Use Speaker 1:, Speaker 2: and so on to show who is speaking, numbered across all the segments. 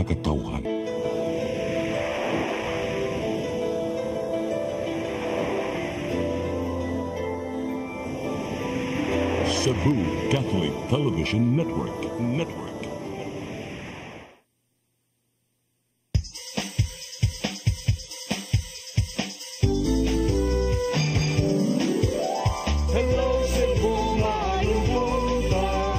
Speaker 1: kakatawhan. Cebu Catholic Television Network.
Speaker 2: Hello Cebu, maayong buntag.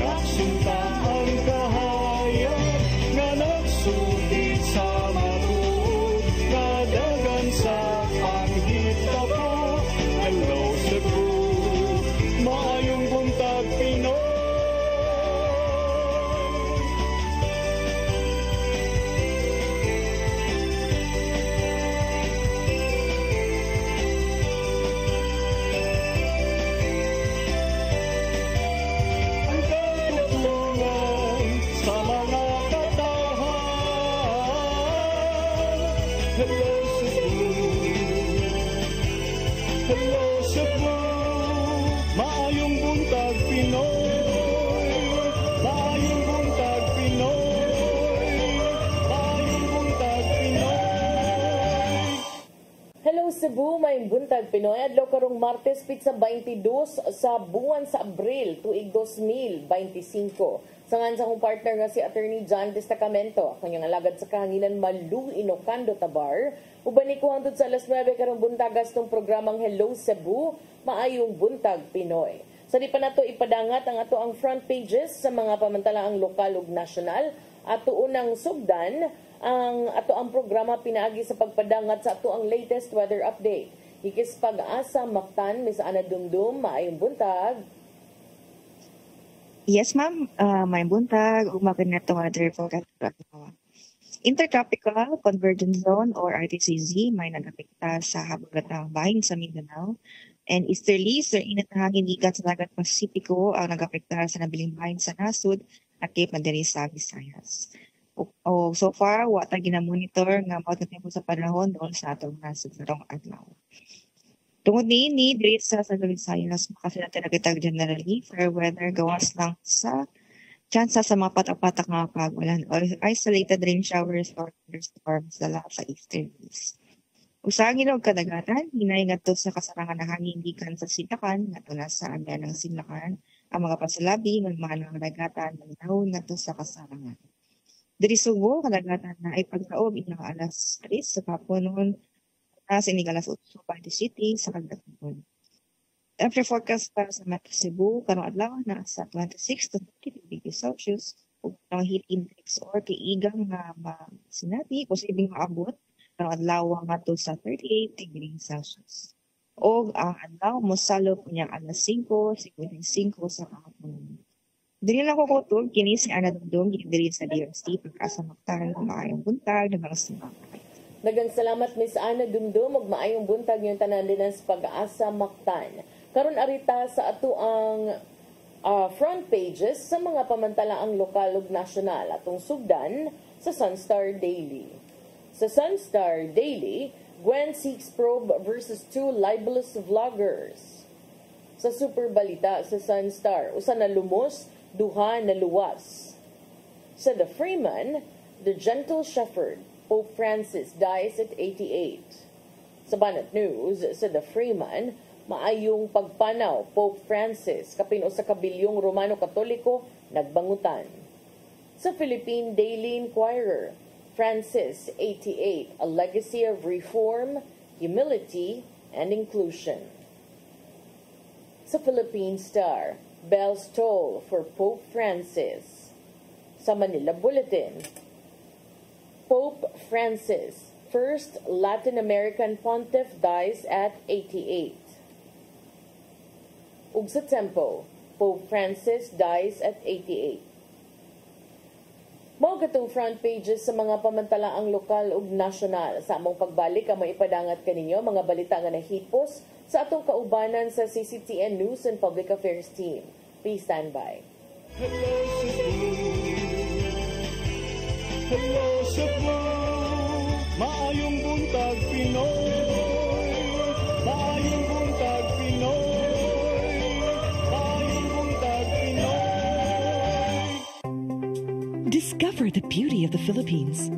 Speaker 2: Nagsunta ang kahayag nga nagsulit sa matuod, nadagan sa panghitabo. Hello Cebu, maayong buntag Pinoy. Ang katutulungan sa mga katawhan. Hello Cebu, hello Cebu, maayong buntag Pinoy, maayong buntag Pinoy, maayong buntag Pinoy.
Speaker 3: Hello Cebu, may buntag Pinoy. Adlaw karong Martes pitsa 22 sa buwan sa Abril tuig 2025. Sangan sa akong partner nga si Attorney John Destacamento. Ako niyang alagad sa kahanginan Malu Inocando Tabar. Uban ni ko hangtod sa alas 9 karong buntagas tong programang Hello Cebu, maayong buntag Pinoy. Sa di pa nato ipadangat ang ato ang front pages sa mga pamantalaang lokal ug nasyonal. Ato unang sugdan ang ato ang programa pinaagi sa pagpadangat sa ato ang latest weather update. Hikis pag-asa Mactan, Miss Ana Dumdum, maayong buntag.
Speaker 4: Yes, ma'am. May buntag, umagan na itong weather forecast. Intertropical Convergence Zone or RTCZ may nagapekta sa habagatang bahin sa Mindanao. And easterly, sir, inat na hangin ikat sa dagat Pasipiko ang nagapekta sa nabiling bahin sa nasud at Cape Maderi sa Visayas. So far, wata ginamonitor nga mawag na tempo sa panahon doon sa atong nasud karong adlaw. Tungod ni diri sa Visayas, makasila tinagitag generally fair weather gawas lang sa tsansa sa mga patak-patak nga pagwalan or isolated rain showers or thunderstorms dala sa eastern east. Usagin og kadagatan, hinay ngadto sa kasarangan na hangin gikan sa Silakan ngadto na sa amihan ng Silakan ang mga pasulabi ng mga kadagatan manahon ngadto sa kasarangan. Diri Subo, kadagatan na ay pagkaob ilang alas 3 sa kapunon sa Inigalas Utso, Party City, sa Cagdatugon. After forecast para sa Metro Cebu, karong adlaw na sa 26 to 30 degrees Celsius, ug ang heat index or kiigang nga sinabi, posibleng maabot, karong adlaw nga to sa 38 degrees Celsius. O ang adlaw, mosalop niya alas 5:55 sa kahapon. Dili lang ko kutog, kini si Ana Dumdum, diri sa DRC, pagkasa Mactan, maayong buntag, nagang sinang.
Speaker 3: Daghang salamat Miss Ana Dumdum ug maayong buntag yung tanan din sa pag-asa Mactan. Karon arita sa ato ang front pages sa mga pamantalaang lokal ug nasyonal atong sugdan sa Sunstar Daily. Sa Sunstar Daily, Gwen seeks probe versus 2 libelous vloggers. Sa Super Balita sa Sunstar, usa na lumos, duha na luwas. Sa The Freeman, The Gentle Shepherd, Pope Francis dies at 88. Sa Banat News, sa The Freeman, maayong pagpanaw, Pope Francis, kapino sa kabilyong Romano Katoliko, nagbangutan. Sa Philippine Daily Inquirer, Francis, 88, a legacy of reform, humility, and inclusion. Sa Philippine Star, bells toll for Pope Francis. Sa Manila Bulletin, Pope Francis, first Latin American pontiff, dies at 88. Ug sa Tempo, Pope Francis dies at 88. Mao katong front pages sa mga pamantalaang lokal ug nasyonal. Sa among pagbalik, ang maipadangat kaninyo mga balita nga nahipos sa atong kaubanan sa CCTN News and Public Affairs Team. Please stand by.
Speaker 2: Hello Cebu, hello Cebu, maayong buntag Pinoy, maayong buntag Pinoy, maayong buntag Pinoy.
Speaker 5: Discover Discover the beauty of the Philippines.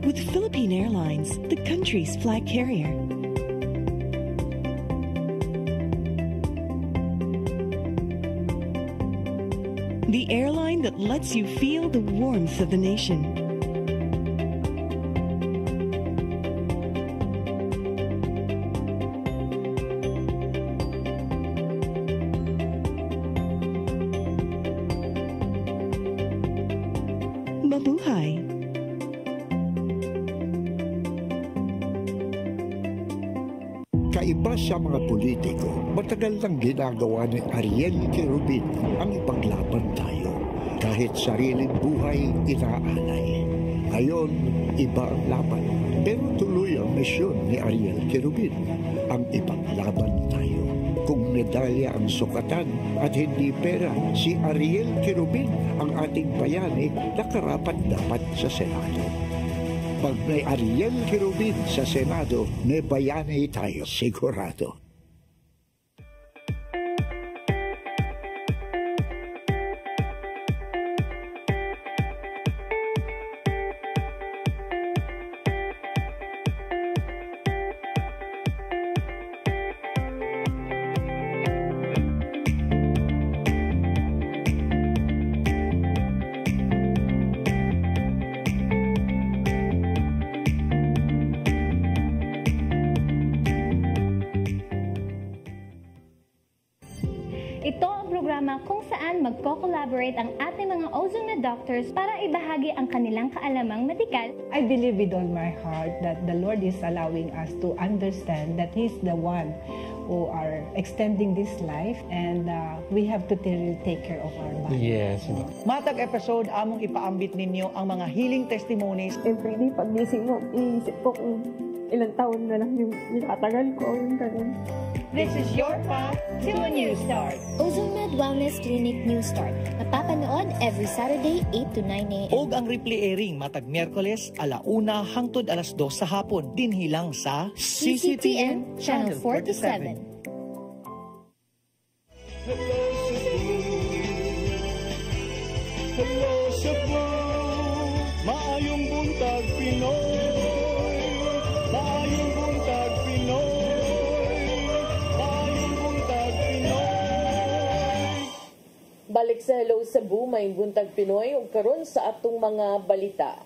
Speaker 5: With Philippine Airlines, the country's flag carrier. The airline that lets you feel the warmth of the nation. Mabuhay!
Speaker 6: Kaiba sa mga politiko, matagal nang ginagawa ni Ariel Querubin ang ipaglaban tayo. Kahit sariling buhay inaalay. Ngayon, iba ang laban. Pero tuloy ang misyon ni Ariel Querubin, ang ipaglaban tayo. Kung medalya ang sukatan at hindi pera, si Ariel Querubin ang ating bayani na karapat-dapat sa Senado. Pag may Ariel Querubin sa Senado, may bayani tayo sigurado.
Speaker 7: Ito ang programa kung saan magko-collaborate ang ating mga ozone na doctors para ibahagi ang kanilang kaalamang medikal.
Speaker 8: I believe with all my heart that the Lord is allowing us to understand that He's the one who are extending this life and we have to take care of our body.
Speaker 9: Yes.
Speaker 10: Matag episode, among ipaambit ninyo ang mga healing testimonies.
Speaker 11: Every day, pag-gising mo, iisip ko kung ilang taon na lang yung itatagal ko, yung ganun.
Speaker 7: This is your path to a new start.
Speaker 12: OzoneMed Wellness Clinic New Start. Napapanood every Saturday, 8 to 9 a.m.
Speaker 10: Og ang replay airing matag Miyerkules, 1:00 hangtod 2:00 sa hapon. Dinhi lang sa
Speaker 12: CCTN Channel 47.
Speaker 2: Hello, Cebu. Hello, Cebu. Maayong buntag, Pinoy. Maayong buntag, Pinoy. Maayong buntag, Pinoy.
Speaker 3: Balik sa Hello Cebu, may buntag Pinoy ug karon sa atong mga balita.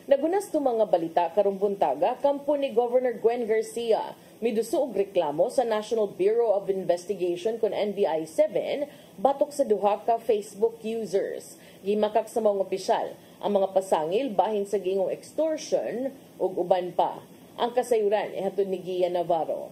Speaker 3: Nagunas to mga balita karong buntaga kampo ni Governor Gwen Garcia miduso og reklamo sa National Bureau of Investigation kun NBI-7 batok sa duha ka Facebook users. Gimakak sa mga opisyal ang mga pasangil bahin sa gingong extortion ug uban pa. Ang kasayuran ihatod ni Gia Navarro.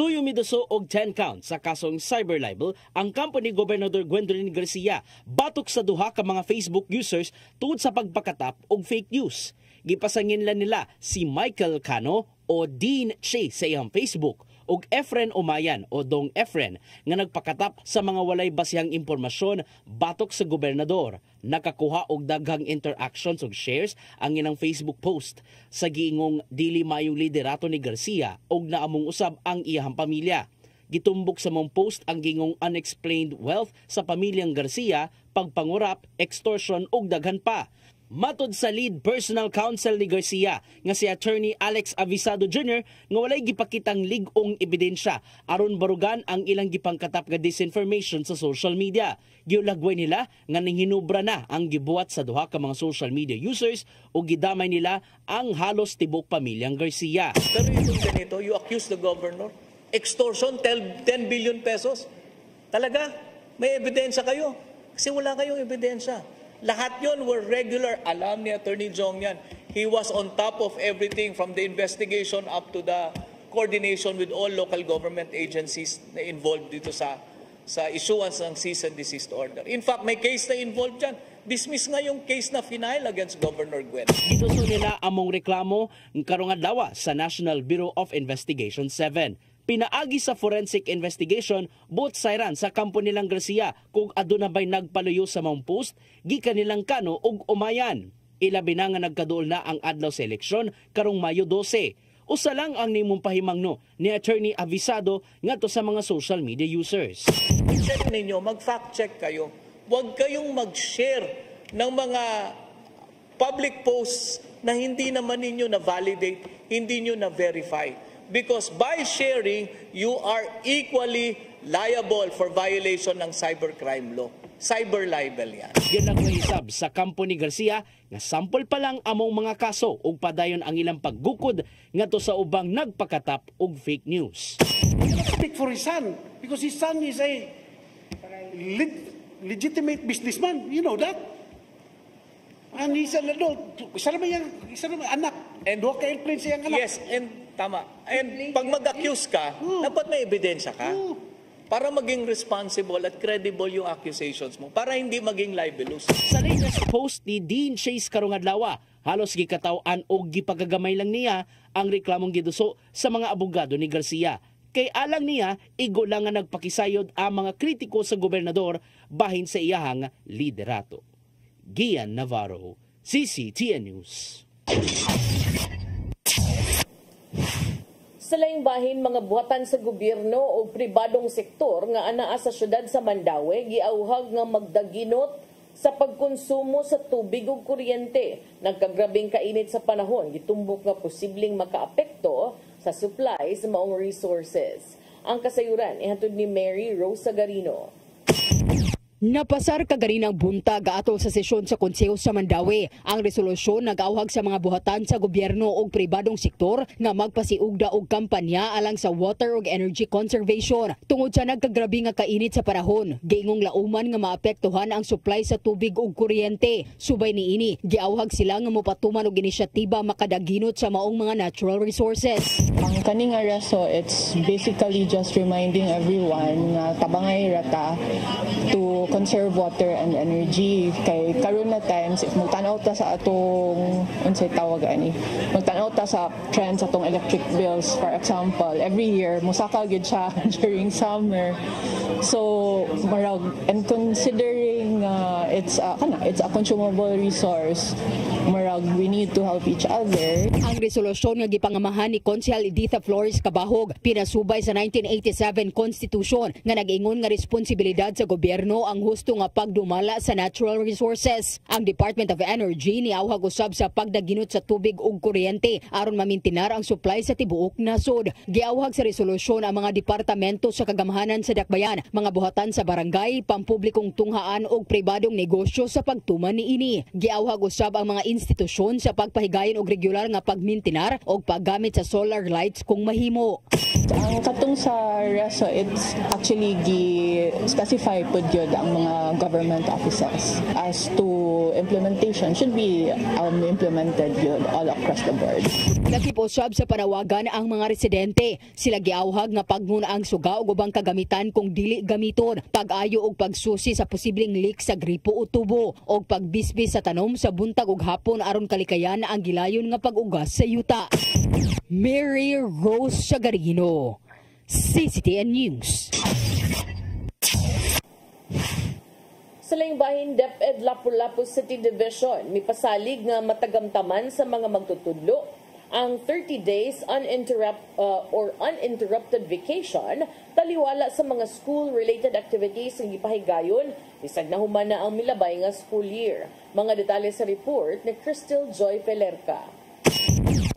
Speaker 9: Tuyo miduso og 10 counts sa kasong cyber libel ang kampo ni Gobernador Gwendolyn Garcia batok sa duha ka mga Facebook users tungod sa pagpakatap og fake news. Gipasanginlan nila si Michael Cano o Dean Che sa iyang Facebook ug Efren Umayan o Dong Efren nga nagpakatap sa mga walay basihang impormasyon batok sa gobernador. Nakakuha og daghang interactions ug shares ang inang Facebook post sa giingong dili mayong liderato ni Garcia ug naamong usab ang iyang pamilya. Gitumbok sa mong post ang gingong unexplained wealth sa pamilyang Garcia, pagpangurap, extortion ug daghan pa. Matod sa lead personal counsel ni Garcia nga si Attorney Alex Avisado Jr. nga walay gipakitang lig-ong ebidensya aron barugan ang ilang gipangkatap nga disinformation sa social media. Giulagway nila nga ninghinubra na ang gibuhat sa duha ka mga social media users o gidamay nila ang halos tibok pamilyang Garcia.
Speaker 13: Pero yung ganito, you accuse the governor, extortion, 10 billion pesos. Talaga, may ebidensya kayo. Kasi wala kayong ebidensya. Lahat yon were regular. Alam ni Attorney Jong yan. He was on top of everything from the investigation up to the coordination with all local government agencies na involved dito sa issuance ng cease and desist order. In fact, may case na involved dyan. Dismiss nga yung case na final against Governor Gwen.
Speaker 9: Gituso nila among reklamo karong adlaw sa National Bureau of Investigation 7. pinaagi sa forensic investigation both sayran sa kampo nilang Garcia kung aduna bay nagpaluyo sa maong post gikan nilang Kano ug Umayan. Ilabi na nga nagkaduol na ang adlaw sa eleksyon karong Mayo 12. Usa lang ang nimong pahimangno ni Attorney Avisado ngadto sa mga social media users.
Speaker 13: Check ninyo, mag-fact check kayo. Huwag kayong mag-share ng mga public posts na hindi naman ninyo na-validate, hindi nyo na-verify. Because by sharing, you are equally liable for violation ng cybercrime law. Cyber libel yan.
Speaker 9: Yan ang naisab sa kampo ni Garcia nga sample pa lang among mga kaso ug padayon ang ilang paggukod ngadto sa ubang nagpakatap og fake news.
Speaker 14: Speak for his son because his son is a legitimate businessman. You know that? And he's an adult. Isa naman anak. And do ka influence siyang anak.
Speaker 13: Yes, and tama. And pag mag-accuse ka, dapat may ebidensya ka. Para maging responsible at credible yung accusations mo. Para hindi maging libelous.
Speaker 9: Sa latest post ni Dean Chase karong adlaw, halos gikatawan o gipagagamay lang niya ang reklamong giduso sa mga abogado ni Garcia. Kay alang niya, igo lang nga nagpakisayod ang mga kritiko sa gobernador bahin sa iyahang liderato. Gian Navarro, CCTN News.
Speaker 3: Sa laing bahin, mga buhatan sa gobyerno o pribadong sektor nga anaa sa syudad sa Mandaue giauhag nga magdaginot sa pagkonsumo sa tubig ug kuryente. Nagkagrabing kainit sa panahon, gitumbok nga posibleng makaapekto sa supply sa maong resources. Ang kasayuran ihatod ni Mary Rose Sagarino.
Speaker 15: Napasar kagarinang buntag atol sa sesyon sa Konseho sa Mandaue. Ang resolusyon nag-auhag sa mga buhatan sa gobyerno ug pribadong sektor nga magpasiugda og kampanya alang sa water ug energy conservation. Tungod sa nagkagrabi nga kainit sa panahon, giingong lauman nga maapektuhan ang supply sa tubig ug kuryente. Subay niini, giauhag sila nga mopatuman og inisyatiba makadaginot sa maong mga natural resources.
Speaker 16: Ang kaning araso, it's basically just reminding everyone na tabangay rata to conserve water and energy. Kay karon na times, if magtanaw ta sa atong unsay tawag ani, magtanaw ta sa trends atong electric bills, for example, every year musaka gyud siya during summer. So marag, and considering it's a consumable resource, marag, we need to help each other.
Speaker 15: Ang resolusyon nga gipangamahan ni Konsehal Editha Flores Cabahog pinasubay sa 1987 Constitution nga nag-ingon nga responsibilidad sa gobyerno ang husto nga pagdumala sa natural resources. Ang Department of Energy niauhag usab sa pagdaginot sa tubig ug kuryente aron mamintinar ang supply sa tibuok nasod. Giauhag sa resolusyon ang mga departamento sa kagamahanan sa Dakbayan, mga buhatan sa barangay, pampublikong tunghaan ug pribadong negosyo sa pagtuman niini. Giauhag usab ang mga institusyon sa pagpahigayon og regular nga pagmintinar og paggamit sa solar lights kung mahimo.
Speaker 16: Ang katong sa reso, it's actually specify pud gyud ang mga government offices as to implementation should be implemented yun all across the board.
Speaker 15: Lakip usab sa panawagan ang mga residente. Sila giauhag nga pagmuna ang suga o ubang kagamitan kung dili gamiton, pag-ayo og pagsusi sa posibleng leak sa gripo o tubo, og pagbisbis sa tanom sa buntag ug hapon aron kalikayan ang gilayon nga pag-ugas sa yuta. Mary Rose Sagarino, CCTN News.
Speaker 3: Sa laing bahin, DepEd Lapu-Lapu City Division mipasalig nga matagamtaman sa mga magtutudlo ang 30 days uninterrupted vacation taliwala sa mga school-related activities nga gipahigayon bisag nahuman na ang milabay nga school year. Mga detalye sa report ni Crystal Joy Pelerca.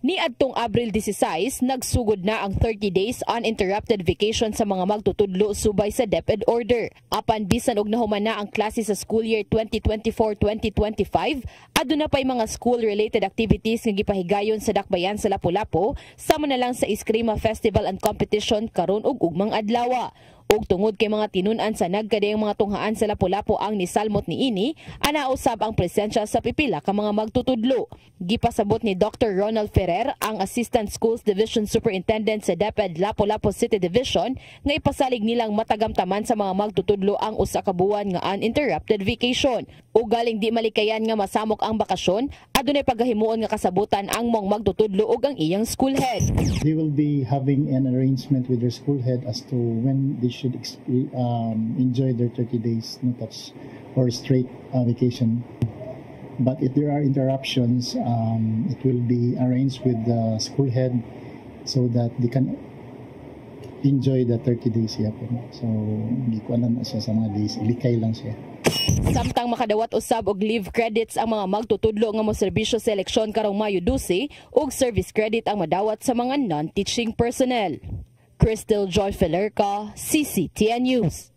Speaker 17: Niadtong Abril 16, nagsugod na ang 30 days uninterrupted vacation sa mga magtutudlo subay sa DepEd order. Apan bisan og nahuman na ang klase sa school year 2024-2025, aduna pay mga school-related activities nga gipahigayon sa Dakbayan sa Lapu-Lapu, sama na lang sa Eskrima Festival and Competition karon og ugmang adlaw. Ug tungod kay mga tinun-an sa nagkadayang mga tunghaan sa Lapu-Lapu ang nisalmot niini, anausab ang presensya sa pipila ka mga magtutudlo. Gipasabot ni Dr. Ronald Ferrer, ang Assistant Schools Division Superintendent sa DepEd Lapu-Lapu City Division, nga ipasalig nilang matagamtaman sa mga magtutudlo ang usa ka buwan nga uninterrupted vacation. Ug galing di malikayan nga masamok ang bakasyon, adunay paggahimuon nga kasabutan ang mong magtutudlo ug ang iyang school head.
Speaker 18: They will be having an arrangement with their school head as to when they should enjoy their 30 days no touch or straight vacation. But if there are interruptions, it will be arranged with the school head so that they can enjoy the 30 days siya po. So, hindi ko alam na siya sa mga days. Ilikay lang siya.
Speaker 17: Samtang makadawat usab og leave credits ang mga magtutudlo nga moserbisyo sa eleksyon karong Mayo 12 ug service credit ang madawat sa mga non-teaching personnel. Crystal Joy Felerca, CCTN News.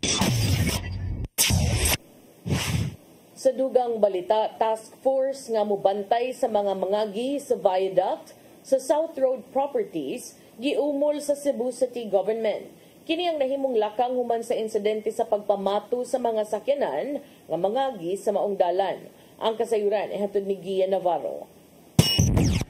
Speaker 3: Sa dugang balita, task force nga mobantay sa mga mangagi sa viaduct sa South Road Properties giumol sa Cebu City Government. Kini ang nahimong lakang human sa insidente sa pagpamato sa mga sakyanan nga mangagi sa maong dalan. Ang kasayuran ay hatod ni Gia Navarro.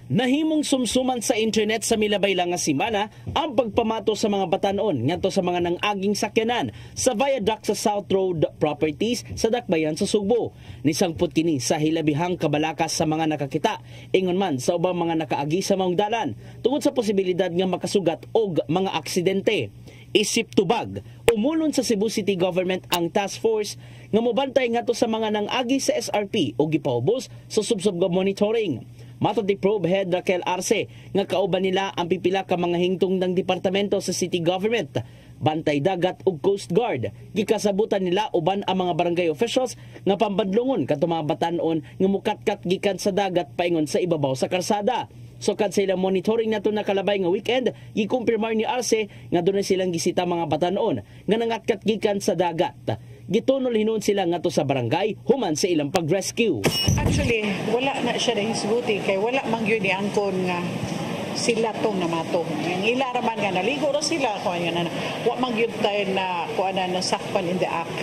Speaker 9: Nahimong sumsuman sa internet sa milabay lang nga simana ang pagpamato sa mga batanon ngadto sa mga nang-aging sakyanan sa viaduct sa South Road Properties sa Dakbayan sa Sugbo. Nisangput kini sa hilabihang kabalakas sa mga nakakita, ingon man sa ubang mga nakaagi sa maong dalan tungod sa posibilidad nga makasugat og mga aksidente. Isip tubag, umulon sa Cebu City Government ang task force nga mobantay ngadto sa mga nang-agi sa SRP o gipaubos sa subsub monitoring. Matod ni Probe Head Raquel Arce nga kauban nila ang pipila ka mga hingtong ng departamento sa city government, bantay dagat ug Coast Guard. Gikasabutan nila uban ang mga barangay officials nga pambadlongon kadto mga batan-on nga mukatkat gikan sa dagat paingon sa ibabaw sa karsada. So kad sa ilang monitoring nato na kalabay nga weekend, gikumpirmar ni Arce nga dunay silang gisita mga batan-on nga nangatkat gikan sa dagat. Gitunol hinuon sila ngadto sa barangay human sa ilang pag-rescue.
Speaker 19: Actually, wala na siya na hisguti kay wala man gyud ni angkon nga sila tong namato. Ang ila raman nga naligo ra sila kuan nga wa man gyud tayo na kuan na sakpan in the act.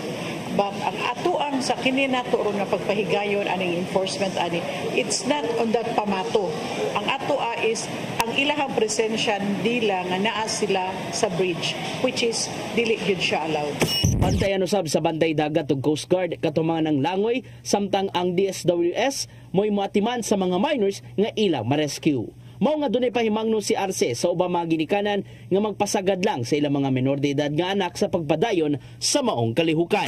Speaker 19: But ang atuang sa kini nato ron nga pagpahigayon aning enforcement ani, it's not on that pamato. Ang atoa is ang ilahang presensya dila nga naa sila sa bridge, which is dili gyud siya allowed.
Speaker 9: Bantayan usab sa banday dagat ug Coast Guard katumangan ng langoy samtang ang DSWS mo'y moatiman sa mga minors nga ilang ma-rescue. Mao nga dunay pahimangno si Arce sa ubang mga ginikanan nga magpasagad lang sa ilang mga menor de edad nga anak sa pagpadayon sa maong kalihukan.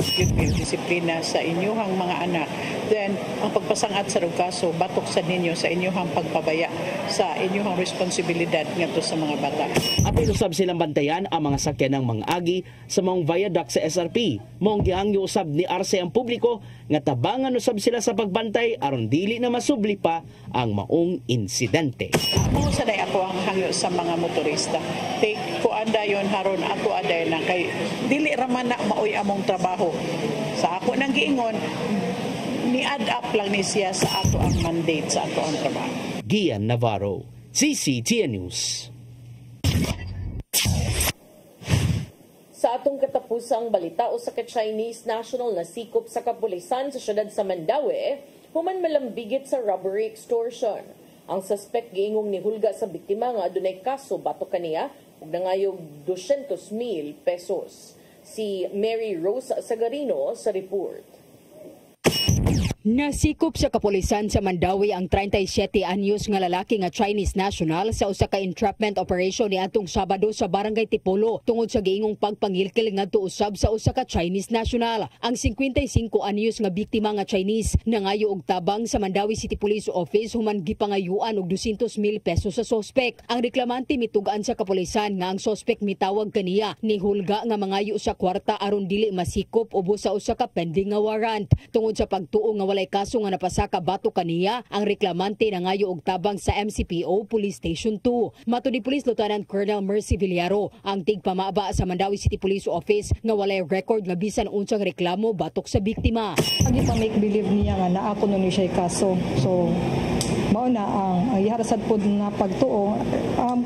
Speaker 19: Disiplina sa inyong mga anak. Then, ang pagpasangat sa kaso, batok sa ninyo sa inyong pagpabaya sa inyong responsibilidad ngadto sa mga bata.
Speaker 9: Apil usab silang bantayan ang mga sakyan ng mga agi sa maong viaduct sa SRP. Maong gihangyo usab ni Arce ang publiko nga tabangan usab sila sa pagbantay aron dili na masubli pa ang maong insidente.
Speaker 19: Mao sa day ako ang hangyo sa mga motorista. Take ko andayon haron ako aday na kay dili ra man na maoy among trabaho. Sa ako nang giingon ni add up lang ni siya sa ato ang mandate sa ato ang trabaho.
Speaker 9: Gian Navarro, CCTN News.
Speaker 3: Sa atong katapusang balita, usa ka Chinese national na sikop sa kapulisan sa syudad sa Mandaue, human malambigit sa robbery extortion. Ang suspect giingong ni hulga sa biktima nga adunay kaso batok kaniya ug nangayog 200,000 pesos. Si Mary Rose Sagarino sa report.
Speaker 15: Nasikop sa kapulisan sa Mandaue ang 37 anyos nga lalaki nga Chinese national sa usa ka entrapment operation ni atong Sabado sa Barangay Tipolo tungod sa giingong pagpangilkil ngadto usab sa usa ka Chinese national. Ang 55 anyos nga biktima nga Chinese nangayo og tabang sa Mandaue City Police Office human gipangayuan og 200,000 pesos sa sospek. Ang reklamante mitugaan sa kapulisan nga ang sospek mitawag kaniya ni hulga nga mangayo sa kwarta aron dili masikop ubos sa usa ka pending nga warrant tungod sa pagtuo nga walay kaso nga napasaka bato kaniya. Ang reklamante nangayo og tabang sa MCPO Police Station 2. Matud ni Police Lieutenant Colonel Mercy Villaro, ang tigpamaaba sa Mandaue City Police Office nga walay record nga bisan unsang reklamo batok sa biktima.
Speaker 8: Ang ipa-make believe niya nga naa kuno ni siya kaso. So
Speaker 20: mao na ang iharasad pod na pagtuo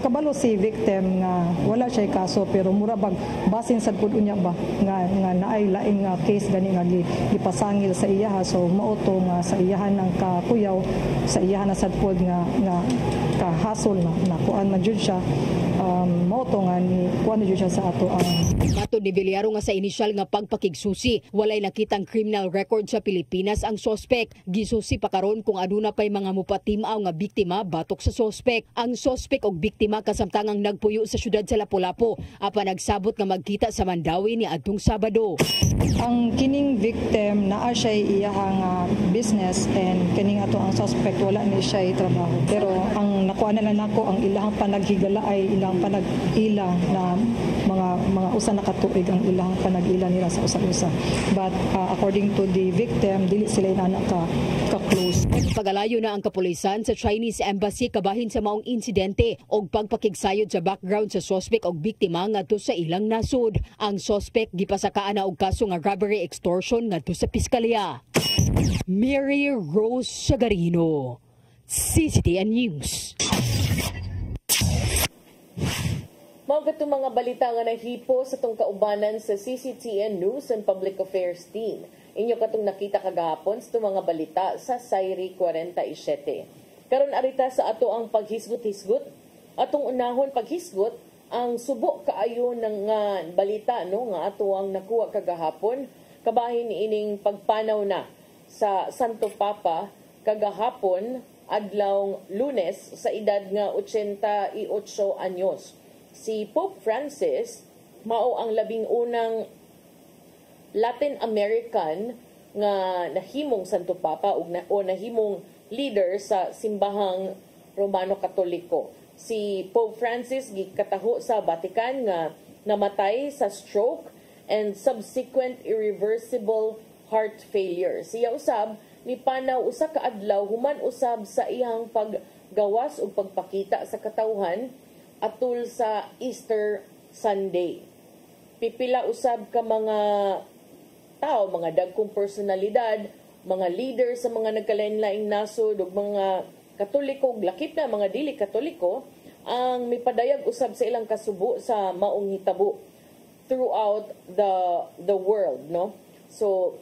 Speaker 20: kabalo si victim nga wala siya kaso pero mura bag basin sad pod unya ba nga naay laing case gani nga gipasangil sa iyaha so mao to nga sa iyahan ng kakuyaw sa iyahan na sad pod nga kahasol na kuan man jud siya mao to nga ni kuan jud siya sa ato ang
Speaker 15: Matod ni Villaro nga sa inisyal nga pagpakigsusi, walay nakitang criminal record sa Pilipinas ang sospek. Gisusi pa karon kung aduna pay mga mupatimaw nga biktima batok sa sospek. Ang sospek og biktima kasamtangang nagpuyo sa syudad sa Lapu-Lapu, apan nagsabot nga magkita sa Mandawi ni adtong Sabado.
Speaker 20: Ang kining victim naa siya iyahang business and kining ato ang suspect wala ni siya trabaho. Pero ang nakuha na nako ang ilahang panaghigala ay ilang panag-ila na mga usa na katuig ang ilang panag-ila nila sa usa-usa. But according to the victim, dili sila na ka-close.
Speaker 15: Pagalayo na ang kapulisan sa Chinese Embassy kabahin sa maong insidente og pagpakigsayod sa background sa suspect og biktima ngadto sa ilang nasud. Ang suspect gipasakaan na og kaso nga robbery extortion ngadto sa piskalya. Mary Rose Sagarino, CCTN News.
Speaker 3: Mga katong mga balita nga nahipo sa itong kaubanan sa CCTN News and Public Affairs Team. Inyo katong nakita kagahapon sa itong mga balita sa Sairi 47. Karon arita sa ato ang paghisgot-hisgot. Atong unahon paghisgot, ang subo kaayo ng balita no nga ato ang nakuha kagahapon. Kabahin ining pagpanaw na sa Santo Papa kagahapon adlaw Lunes sa edad nga 88 anyos. Si Pope Francis mao ang labing unang Latin American nga nahimong Santo Papa o nahimong leader sa simbahang Romano Katoliko. Si Pope Francis gikataho sa Vatican nga namatay sa stroke and subsequent irreversible heart failure. Siya usab ni panaw usa ka adlaw human usab sa iyang paggawas ug pagpakita sa katawhan atul sa Easter Sunday. Pipila usab ka mga tao, mga dagkong personalidad, mga leader sa mga nagkalain-laing nasod ug mga Katoliko, lakip na mga dili Katoliko, ang mipadayag usab sa ilang kasubo sa maong hitabo throughout the world, no? So,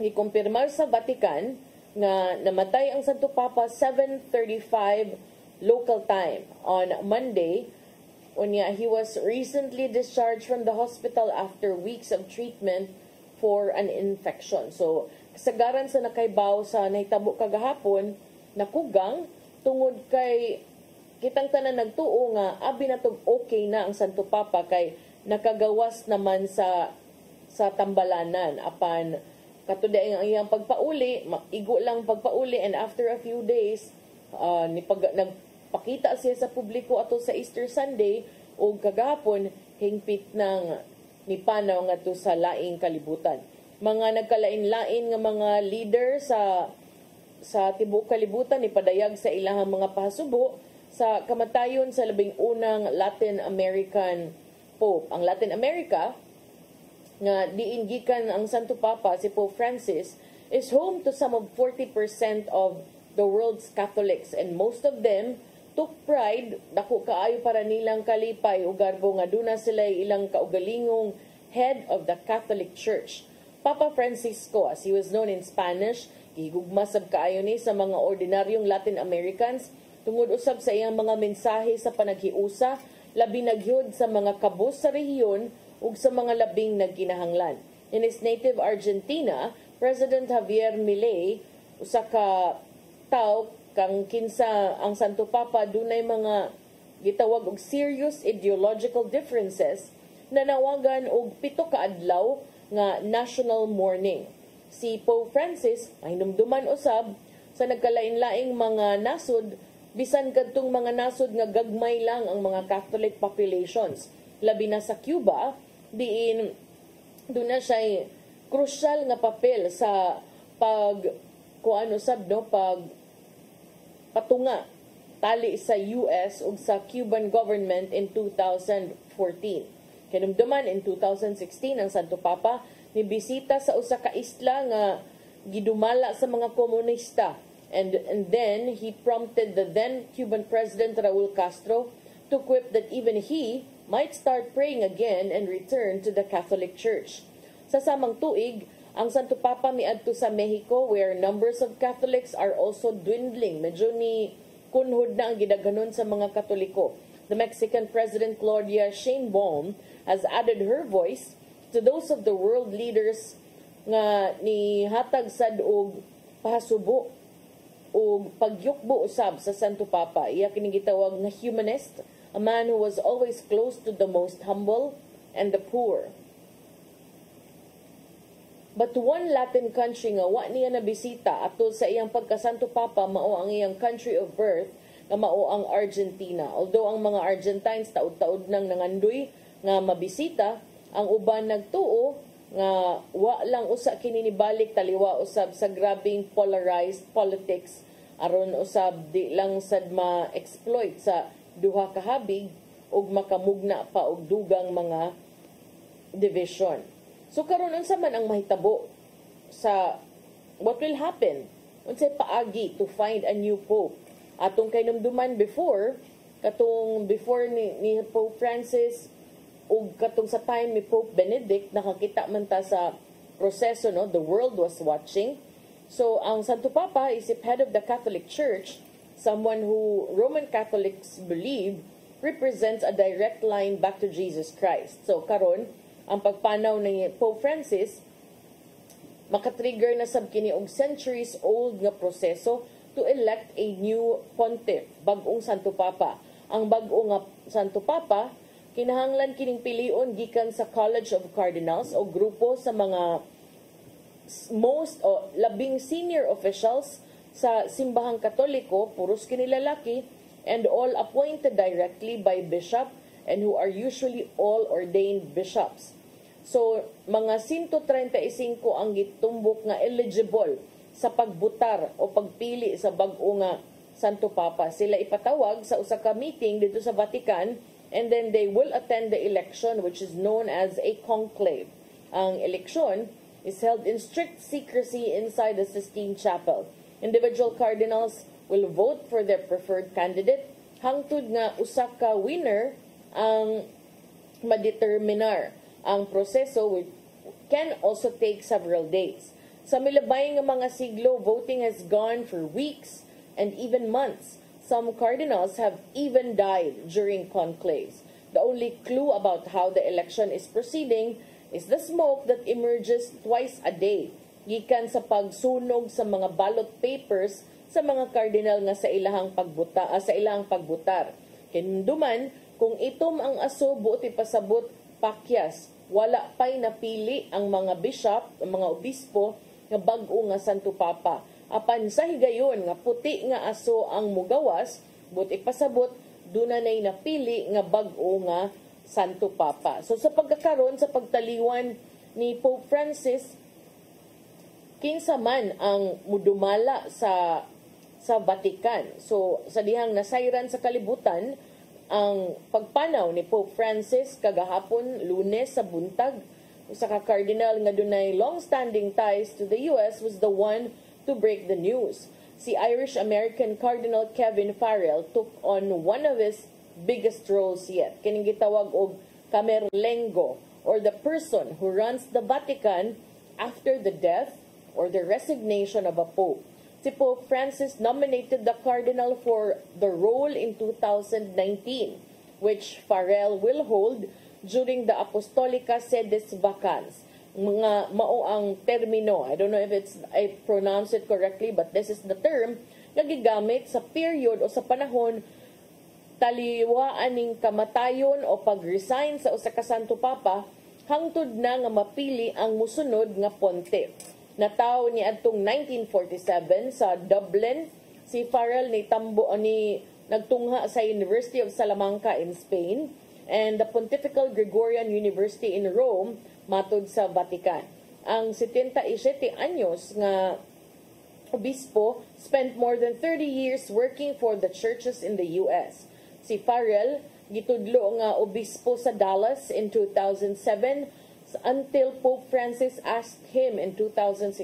Speaker 3: ikumpirmar sa Vatican nga namatay ang Santo Papa 7:35 local time on Monday. Unya, he was recently discharged from the hospital after weeks of treatment for an infection. So, kasagaran sa nakaibaw sa nahitabo kagahapon, nakugang tungod kay kitang tanan nagtuo nga abi na tog okay na ang Santo Papa kay nakagawas naman sa tambalanan apan katuday ang iyang pagpauli, igo lang pagpauli and after a few days nagpakita siya sa publiko ato sa Easter Sunday o kagahapon hingpit ng nipanaw ngadto sa laing kalibutan. Mga nagkalain-lain nga mga leader sa tibuok kalibutan ipadayag sa ilahang mga pahasubo sa kamatayon sa labing unang Latin American Pope. Ang Latin America nga diin gikan ang Santo Papa si Pope Francis is home to some of 40% of the world's Catholics and most of them took pride dako kaayo para nilang kalipay ug garbo nga duna sila ilang kaugalingong head of the Catholic Church. Papa Francisco, as he was known in Spanish, gihigugma sab kaayo ni sa mga ordinaryong Latin Americans tungod usab sa iyang mga mensahe sa panaghiusa labi nagyod sa mga kabus sa rehiyon ug sa mga labing nagkinahanglan. In his native Argentina, President Javier Milei usa ka tawo kang kinsa ang Santo Papa dunay mga gitawag og serious ideological differences na nawagan og 7 ka adlaw nga national mourning. Si Pope Francis ay numduman usab sa nagkalain-laing mga nasod bisan kadtong mga nasod nga gagmay lang ang mga Catholic populations. Labi na sa Cuba, diin doon na siya crucial nga papel sa patunga tali sa US ug sa Cuban government in 2014. Kinumduman in 2016 ang Santo Papa ni bisita sa usa ka isla nga gidumala sa mga komunista And then he prompted the then Cuban President Raul Castro to quip that even he might start praying again and return to the Catholic Church. Sa samang tuig, ang Santo Papa miadto sa Mexico where numbers of Catholics are also dwindling. Medyo ni kunhod na ang gidaghanon sa mga Katoliko. The Mexican President Claudia Sheinbaum has added her voice to those of the world leaders nga ni hatag sad og pahasubo o pagyukbo usab sa Santo Papa. Iya kining gitawag nga humanist, a man who was always close to the most humble and the poor. But one Latin country nga wa niya nabisita atol sa iyang pagka-Santo Papa mao ang iyang country of birth nga mao ang Argentina. Although ang mga Argentines taud-taud nang nangandoy nga mabisita, ang uban nagtuo nga wa lang usa kini nibalik taliwa usab sa grabing polarized politics aron usab di lang sad ma-exploit sa duha ka habig ug makamugna pa og dugang mga division. So karon unsa man ang mahitabo sa what will happen? Unsay paagi to find a new pope? Atong kainumduman before ni Pope Francis ug katong sa time ni Pope Benedict, nakakita man ta sa proseso, no? The world was watching. So ang Santo Papa is head of the Catholic Church, someone who Roman Catholics believe represents a direct line back to Jesus Christ. So karon ang pagpanaw ni Pope Francis makatrigger na sab kini og centuries old nga proseso to elect a new pontiff, bag-ong Santo Papa. Ang bag-o nga Santo Papa kinahanglan kining pilion gikan sa College of Cardinals o grupo sa mga labing senior officials sa simbahang Katoliko, puros kini lalaki, and all appointed directly by bishop and who are usually all ordained bishops. So, mga 135 ang gitumbok nga eligible sa pagbutar o pagpili sa bag-o nga Santo Papa. Sila ipatawag sa usa ka meeting dito sa Vatican, and then they will attend the election, which is known as a conclave. Ang eleksyon is held in strict secrecy inside the Sistine Chapel. Individual cardinals will vote for their preferred candidate, hangtod nga usa ka winner ang madeterminar. Ang proseso can also take several days. Sa milabay nga mga siglo, voting has gone for weeks and even months. Some cardinals have even died during conclaves. The only clue about how the election is proceeding is the smoke that emerges twice a day gikan sa pagsunog sa mga ballot papers sa mga cardinal nga sa ilahang pagbutar. Kinunduman, kung itom ang aso buot ipasabot pakyas, wala pa'y napili ang mga bishop, ang mga obispo nga bag-o nga Santo Papa. Apan sa higayon nga puti nga aso ang mugawas, buot ipasabot, dunay napili nga bag-o nga Santo Papa. So sa pagkakaroon, sa pagtaliwan ni Pope Francis, kinsa man ang mudumala sa Vatican. So sa dihang nasayran sa kalibutan, ang pagpanaw ni Pope Francis kagahapon Lunes sa buntag, usa ka cardinal nga dunay long-standing ties to the US was the one to break the news. Si Irish-American Cardinal Kevin Farrell took on one of his biggest roles yet. Kining gitawag og Camerlengo, or the person who runs the Vatican after the death or the resignation of a pope. Si Pope Francis nominated the cardinal for the role in 2019, which Farrell will hold during the Apostolica Sedis Vacans. Mga mao ang termino. I don't know if I pronounce it correctly, but this is the term na gigamit sa period o sa panahon taliwaan ning kamatayon o pag-resign sa usa ka Santo Papa hangtod na nga mapili ang musunod nga pontiff. Nataw ni adtong 1947 sa Dublin, si Farrell nagtungha sa University of Salamanca in Spain and the Pontifical Gregorian University in Rome matod sa Vatican. Ang 77 anyos nga obispo spent more than 30 years working for the churches in the US. Si Farrell gitudlo nga obispo sa Dallas in 2007 until Pope Francis asked him in 2016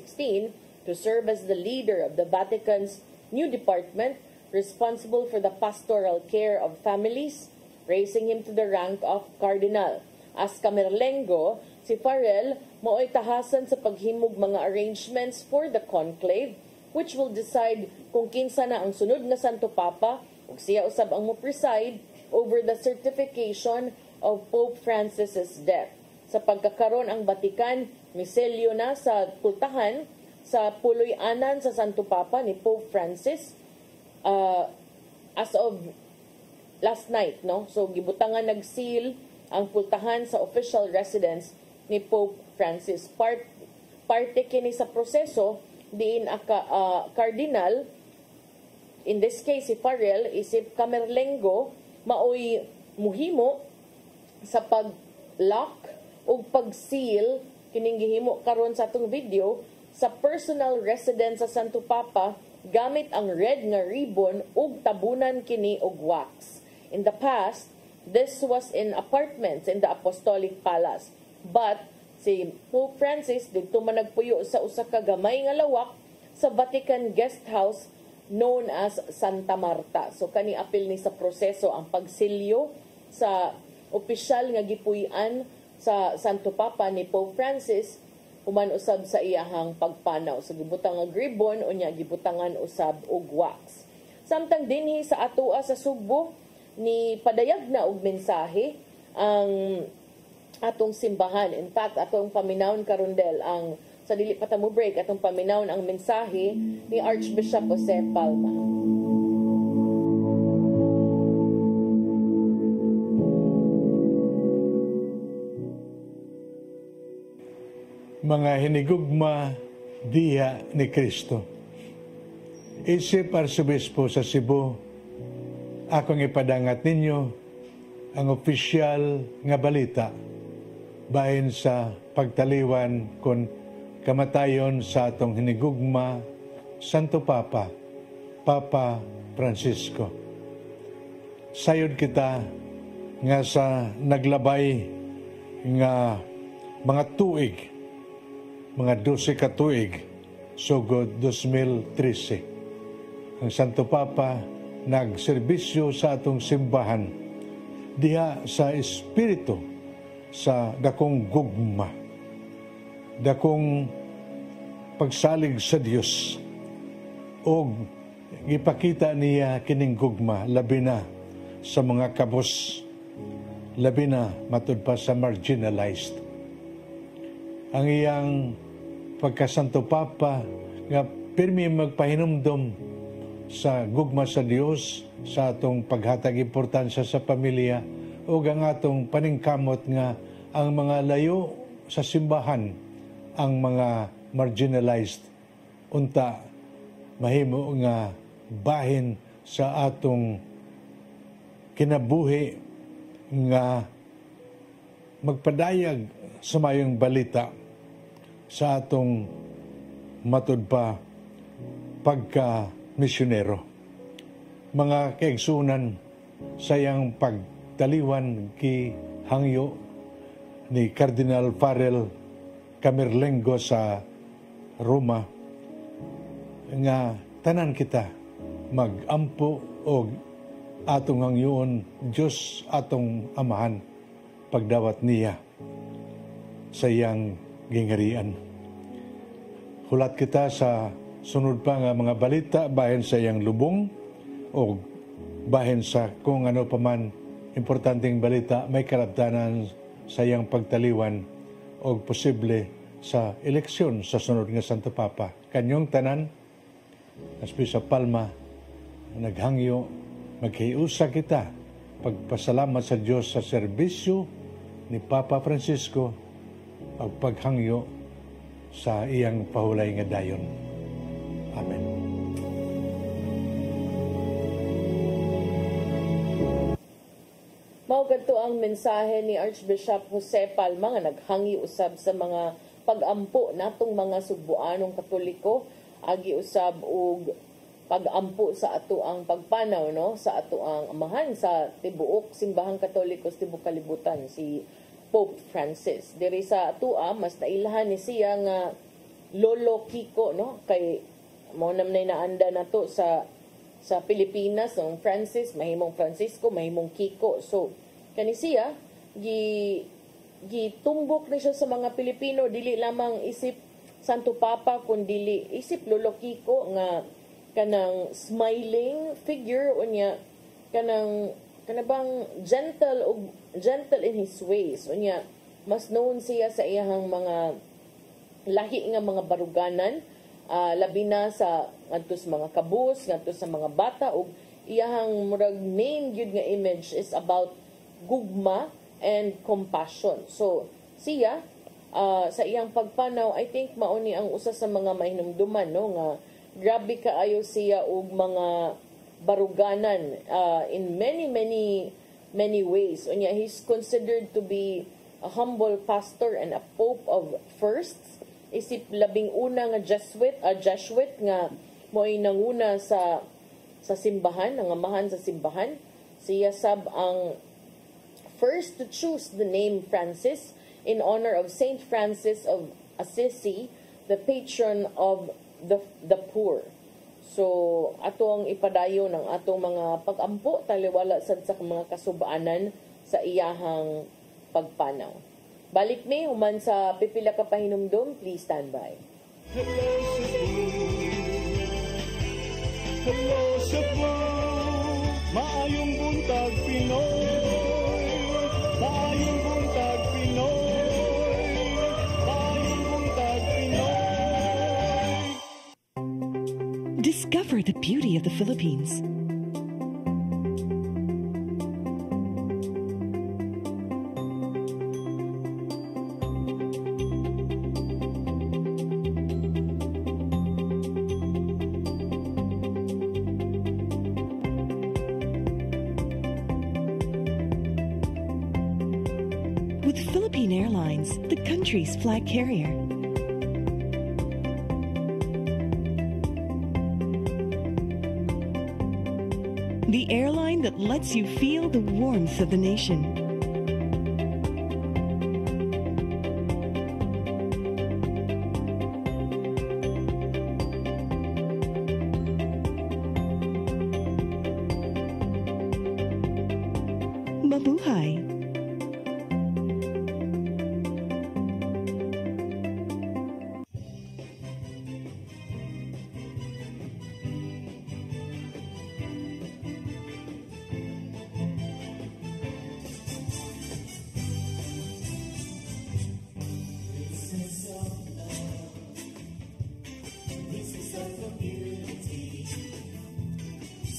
Speaker 3: to serve as the leader of the Vatican's new department responsible for the pastoral care of families, raising him to the rank of cardinal. As Camerlengo, si Farrell mao'y tahasan sa paghimog mga arrangements for the conclave, which will decide kung kinsa na ang sunod nga Santo Papa ug siya usab ang mo-preside over the certification of Pope Francis's death. Sa pagkakaroon ang Vatican, miselyo na sa pultahan sa puloy-anan sa Santo Papa ni Pope Francis as of last night, no? So gibutangan nag-seal ang pultahan sa official residence ni Pope Francis. Parte kini sa proseso diin cardinal, in this case si Farrell, isip Camerlengo, maoy muhimo sa pag-lock o pag-seal kining gihimo karon sa atong video sa personal residence sa Santo Papa gamit ang red nga ribbon ug tabunan kini og wax. In the past, this was in apartments in the Apostolic Palace. But si Pope Francis didto man nagpuyo sa usa ka gamay nga lawak sa Vatican guest house known as Santa Marta. So kani apil ni sa proseso ang pagsilyo sa opisyal nga gipuy-an sa Santo Papa ni Pope Francis human usab sa iyahang pagpanaw. So gibutang nga ribbon unya gibutangan usab og wax. Samtang dinhi sa atoa sa Sugbo ni padayag na og mensahe ang atong simbahan. In fact, atong paminawon karon del ang sa dili pa ta mo break atong paminawon ang mensahe ni Archbishop Jose Palma.
Speaker 21: Mga hinigugma diha ni Kristo. Isip Arsobispo sa Cebu, akong ipadangat ninyo ang opisyal nga balita bahin sa pagtaliwan kon kamatayon sa atong hinigugma Santo Papa, Papa Francisco. Sayod kita nga sa naglabay nga mga tuig, mga 12 ka tuig, sugod 2013. Ang Santo Papa nagserbisyo sa atong simbahan diha sa espiritu sa dakong gugma, dakong pagsalig sa Dios, o ipakita niya kining gugma labi na sa mga kabos, labi na matud pa sa marginalized. Ang iyang pagkasanto Papa nga pirmi magpahinumdom sa gugma sa Dios, sa atong paghatag importansya sa pamilya, o ang atong paningkamot nga ang mga layo sa simbahan, ang mga marginalized, unta mahimo nga bahin sa atong kinabuhi nga magpadayag sa mayong balita sa atong matud pa pagka-misyonero. Mga kaigsunan, sayang pagtaliwan ki hangyo ni Cardinal Farrell Camerlengo sa Roma, nga tanan kita magampo og atong hangyoon Diyos atong amahan pagdawat niya sa iyang gingarian. Hulat kita sa sunod pa nga mga balita bahin sa iyang lubong o bahin sa kung ano pa man importanteng balita may karabdanan sa iyang pagtaliwan o posible sa eleksyon sa sunod nga Santo Papa. Kanyong tanan, Archbishop Palma, naghangyo, maghiusa kita pagpasalamat sa Diyos sa serbisyo ni Papa Francisco ang paghangyo sa iyang pahulay nga dayon. Amen.
Speaker 3: Mao kadto ang mensahe ni Archbishop Jose Palma nga naghangi usab sa mga pag-ampo natong mga Sugboanong Katoliko, agi usab og pag-ampo sa ato ang pagpanaw, no, sa ato ang amahan sa tibuok simbahang Katoliko sa tibuok kalibutan, si Pope Francis. Diri sa atua mas nailahan ni siya nga Lolo Kiko, no, kay mo namnay naanda na to sa Pilipinas, ng Francis, mahimong Francisco, mahimong Kiko. So, kani siya, gitumbok na siya sa mga Pilipino, dili lamang isip Santo Papa, kundi isip Lolo Kiko nga kanang smiling figure unya, kanabang gentle in his ways. Unya, mas known siya sa iyang mga lahi nga mga baruganan, labi na sa ngadto sa mga kabus, ngadto sa mga bata, ug iyang murag main gyud nga image is about gugma and compassion. So siya sa iyang pagpanaw, I think mauni ang usa sa mga mahinumduman, no, nga grabe kaayo siya og mga baruganan in many ways. Unya, he's considered to be a humble pastor and a pope of firsts. Isip labing una nga Jesuit nga mo'y nanguna sa simbahan, nangamahan sa simbahan. Siya sab ang first to choose the name Francis in honor of Saint Francis of Assisi, the patron of the poor. So, ato ang ipadayo ng atong mga pag-ampo taliwala sad sa mga kasubaanan sa iyahang pagpanaw. Balik mi human sa pipila ka pahinumdom, please stand by.
Speaker 2: Hello Cebu, maayong buntag Pinoy, maayong buntag Pinoy, maayong buntag Pinoy.
Speaker 5: Discover the beauty of the Philippines. With Philippine Airlines, the country's flag carrier. The airline that lets you feel the warmth of the nation. Mabuhay!